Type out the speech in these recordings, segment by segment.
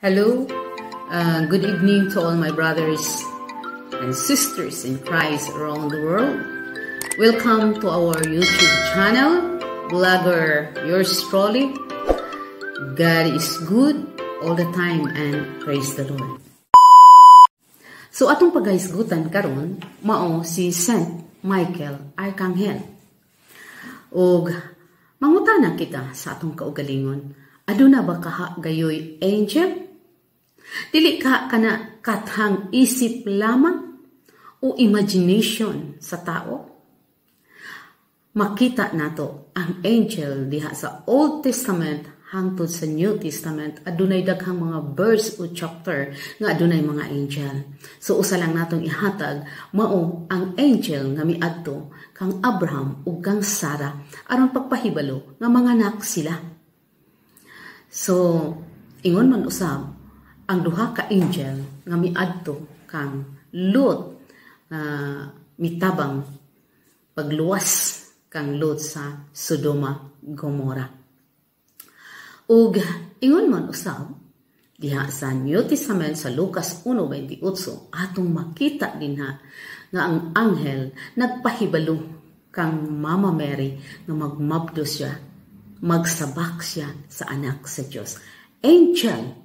Hello, good evening to all my brothers and sisters in Christ around the world. Welcome to our YouTube channel, Vlogger Yours Truly. God is good all the time and praise the Lord. So atong paghaisgutan karon mao si Saint Michael Archangel. Og mangutana kita sa atong kaugalingon, aduna ba kaha gayoy angel? Dili ka kana kathang isip lamang o imagination sa tao? Makita nato ang angel diha sa Old Testament hangtod sa New Testament, adunay daghang mga verse o chapter nga adunay mga angel. So usa lang natong ihatag mao ang angel nga miadto kang Abraham ug kang Sarah aron pagpahibalo nga manganak sila. So ingon man usab ang duha ka angel nga miadto kang Lot mitabang pagluwas kang Lot sa Sodoma Gomora. Ug ingon man usab diha sa New Testament sa Lucas 1:28 atong makita dinha nga ang anghel nagpahibalo kang Mama Mary nga magmabdo siya, magsabak siya sa anak sa Dios. Angel,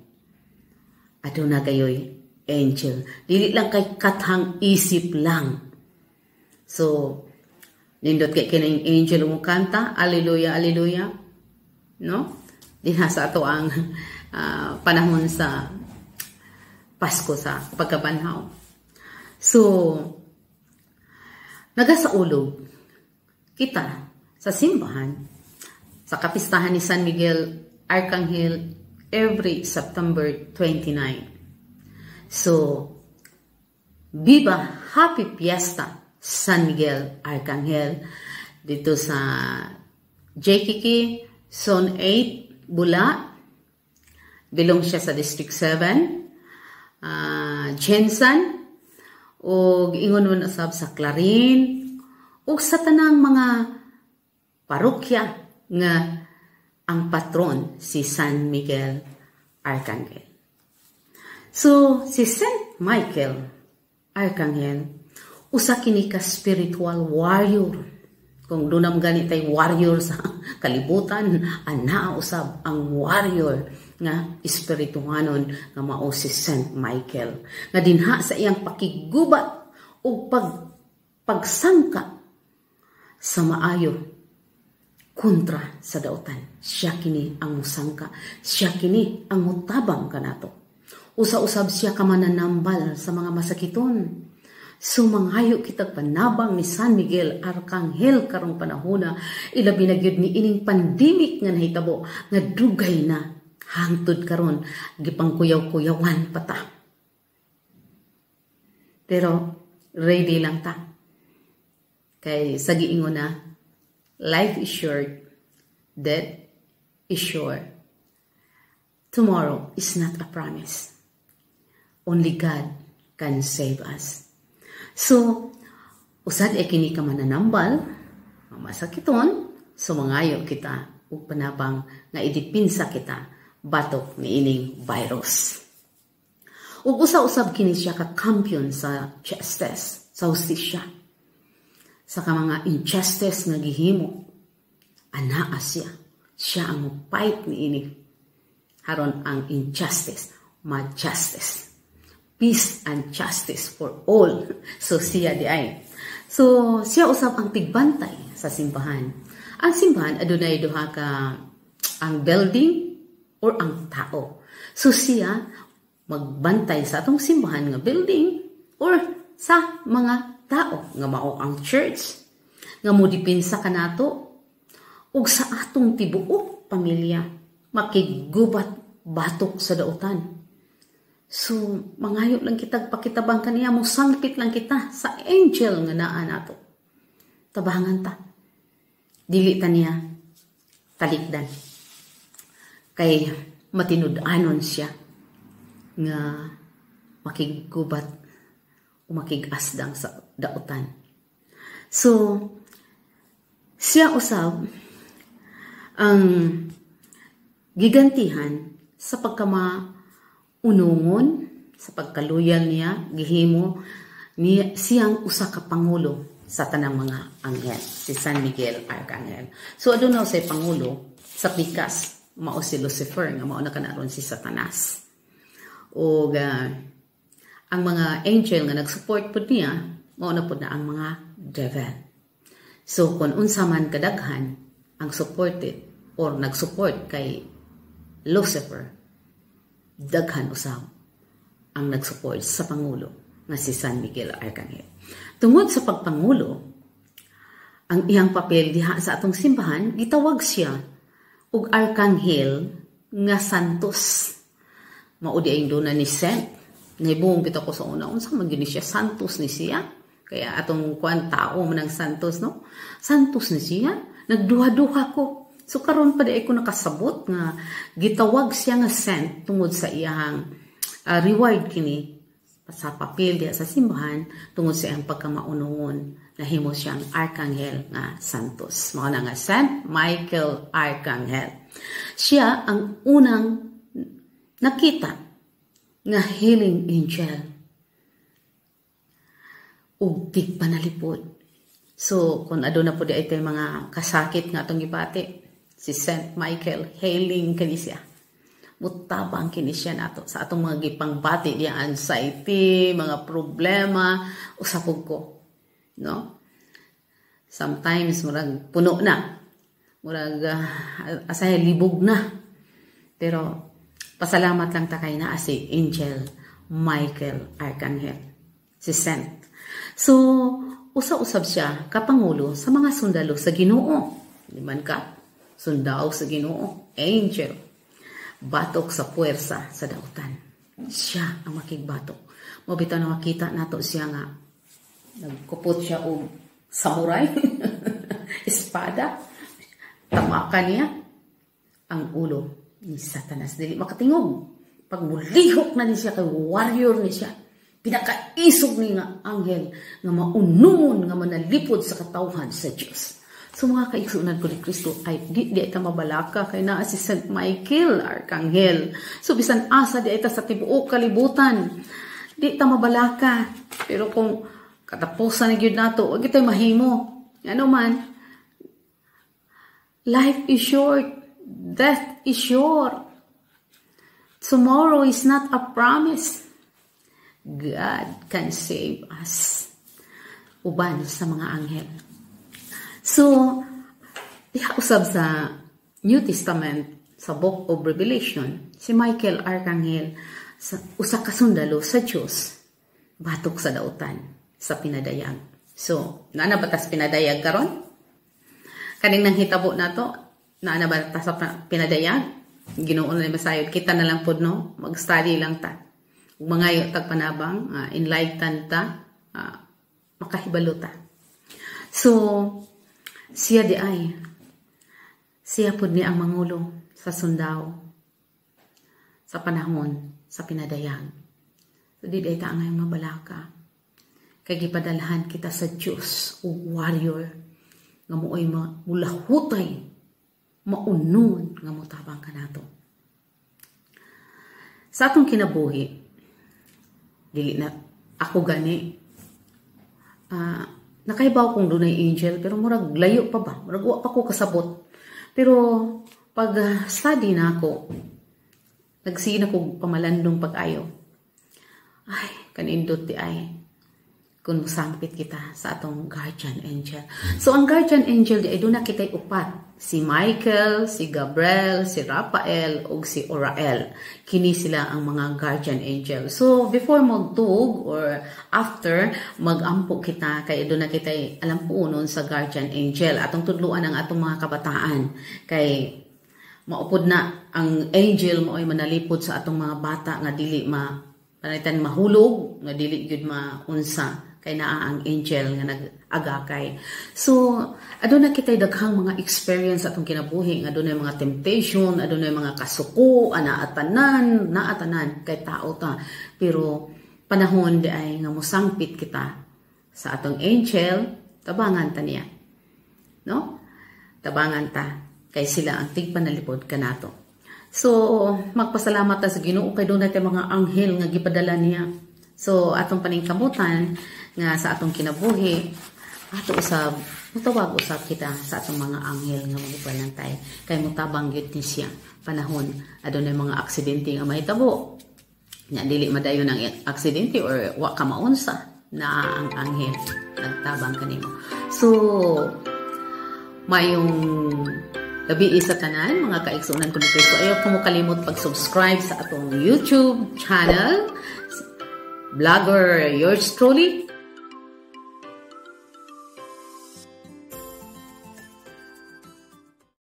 aduna gayoy angel, dili lang kay kathang isip lang. So nindot kay kining angel mo kanta, Alleluia, Alleluia, no? Diha sa ato ang panahon sa Pasko sa pagkabanhaw. So nagasaulog kita sa simbahan sa kapistahan ni San Miguel Archangel every September 29. So, Viva Happy Fiesta San Miguel Archangel dito sa JKK Zone 8 Bula. Belong siya sa District 7. Jensen o ingon mo nasab sa Clarin o sa tanang mga parokya nga ang patron si San Miguel Archangel. So, si Saint Michael Archangel, usa kini ka spiritual warrior. Kung dunam ganitay warrior sa kalibutan, ana usab ang warrior nga espirituhanon nga mao si Saint Michael. Nga dinha sa iyang pakigubat o pagsangka sa maayo kontra sa dautan. Siya kini ang musangka. Siya kini ang mutabang kanato. Usa-usab siya ka mananambal sa mga masakiton. So manghayo kitag panabang ni San Miguel Archangel karong panahona, ilabi na gyud ni ining pandemic nga nahitabo nga dugay na hangtod karon gipangkuyaw-kuyawan pata. Pero ready lang ta. Kay sa giingon na, life is short, death is sure. Tomorrow is not a promise. Only God can save us. So, usad kini ka mananambal, masakiton, so mangayo kita ug panabang nga idipinsa kita batok ni ining virus. Ug usa-usab kini siya ka champion sa justice, sa hustisya. Sa ka mga injustice nga gihimo, anaa siya. Siya ang fight ni ini. Haron ang injustice, ma-justice. Peace and justice for all. So siya di ay. So siya usab ang tigbantay sa simbahan. Ang simbahan adunay duha ka ang building or ang tao. So siya magbantay sa atong simbahan nga building or sa mga tao nga mao ang church nga modipinsa kanato ug sa atong tibuok pamilya makigubat batok sa dautan. So mangayo lang kitag pakitabang kaniya mo sangpit lang kita sa angel nga naa nato. Tabangan ta. Dili ta niya talikdan. Kay matinud-anon siya nga makigubat o makigasdang sa dautan. So, siya usab ang gigantihan sa pagkama unungon sa pagkaluyal niya, gihimo niya siyang usa ka pangulo sa tanang mga anghel, si San Miguel Arcangel. So aduna say pangulo sa pikas, mao si Lucifer nga mao na kanaron si Satanas. O ang mga angel nga nagsupport pud niya, mao na pud na ang mga devil. So kung unsa man kadaghan ang supported or nagsupport kay Lucifer, daghan usab ang nagsupport sa pangulo nga si San Miguel Arcangel. Tungod sa pagpangulo, ang iyang papel diha sa atong simbahan, gitawag siya og Arcangel nga Santos. Maudi ay doon na ni Saint. Naibong kita ko sa una, unsa man gyud siya, Santos ni siya. Kaya atong kuan tao man ang Santos, no? Santos ni siya. Nagduha-duha ko. So karon pa di ko nakasabot nga gitawag siya nga Saint tungod sa iyang reward kini sa papel diha sa simbahan tungod sa iyang pagkamaunungon. Nahimo siyang Arcangel nga Santos. Mao na nga Saint Michael Arcangel. Siya ang unang nakita nga healing angel ug tigpanalipod. So kung aduna po di ay mga kasakit nga atong gipati, si Saint Michael healing kini siya. Mutabang kini siya nato sa atong mga gipangbati diya, anxiety, mga problema, usapog ko. No? Sometimes murag puno na. Murag asay libog na. Pero pasalamat lang ta kay naa si Angel Michael Arcangel, si Saint. So usa-usab siya kapangulo sa mga sundalo sa Ginoo. Di man ka? Sundao sa Ginoo, angel. Batok sa puwersa sa dautan. Siya ang makigbatok. Mabitaw na makita nato siya nga nagkupot siya og samurai, espada, tamakan niya ang ulo ni Satanas. Dili makatingog. Pag mulihok na ni siya kay warrior ni siya, pinakaisog ni nga anghel nga maunungon nga manalipod sa katawhan sa Dios. So mga kaigsunan ko ni Kristo ay di ita mabalaka kay naa si Saint Michael Arcangel. So bisan asa di ita sa tibuok kalibutan, di ita mabalaka. Pero kung katapusan ni gyud nato, wag itay mahimo. Ano man, life is short, death is short. Tomorrow is not a promise. God can save us. Uban sa mga anghel. So, diha usab sa New Testament, sa Book of Revelation, si Michael Arcangel, usa ka sundalo sa Dios, batok sa dautan, sa pinadayag. So, naana ba tas pinadayag karon? Kaning nang hitabo nato, naana ba tas sa pinadayag? Ginoo na masayod, kita na lang pod no, mag-study lang ta. Ug mangayo tag panabang, enlighten ta, makahibalo ta. So, siya di ay, siya pod ni ang mangulo sa sundao sa panahon sa pinadayag. So di ta ang mabalaka. Kay gipadalhan kita sa Dios o warrior nga mo'y mulahutay, maunon nga motabang kanato. Sa atong kinabuhi, dili na ako gani nakaibaw kong dunay angel, pero murag layo pa ba? Murag wa pa ko kasabot. Pero pag study na ako, nagsiin ako pamalandong pag-ayo. Ay, kanindot di ay. Kung musangpit kita sa atong guardian angel. So, ang guardian angel di ay doon na kita'y upat. Si Michael, si Gabriel, si Raphael, o si Orael. Kini sila ang mga guardian angel. So, before magtug or after, mag-ampo kita, kaya doon na kita'y alam po nun sa guardian angel. Atong tudluan ang atong mga kabataan. Kay maupod na ang angel mo ay manalipod sa atong mga bata nga dili panitan mahulog, nga dili gyud maunsa. Kay naa ang angel nga nag-agakay. So, aduna kitay daghang mga experience atong kinabuhi, adunay mga temptation, adunay mga kasuko, naatanan kay tao ta. Pero panahon di ay nga musangpit kita sa atong angel, tabangan ta niya. No? Tabangan ta kay sila ang tigpanalipod kanato. So magpasalamat ta sa Ginoo kay dunay tay mga anghel nga gipadala niya. So atong paningkamutan nga sa atong kinabuhi ato usab mutawag usab kita sa atong mga anghel nga magpalantay kay mutabang gyud ni siya panahon adunay mga aksidente nga mahitabo. Nya dili madayon ang aksidente or wa ka maunsa na ang anghel nagtabang kanimo. So mayong gabi sa tanan, mga kaigsunan ko ni Kristo. Ayaw ko mo kalimot pag-subscribe sa atong YouTube channel, Vlogger Yours Truly.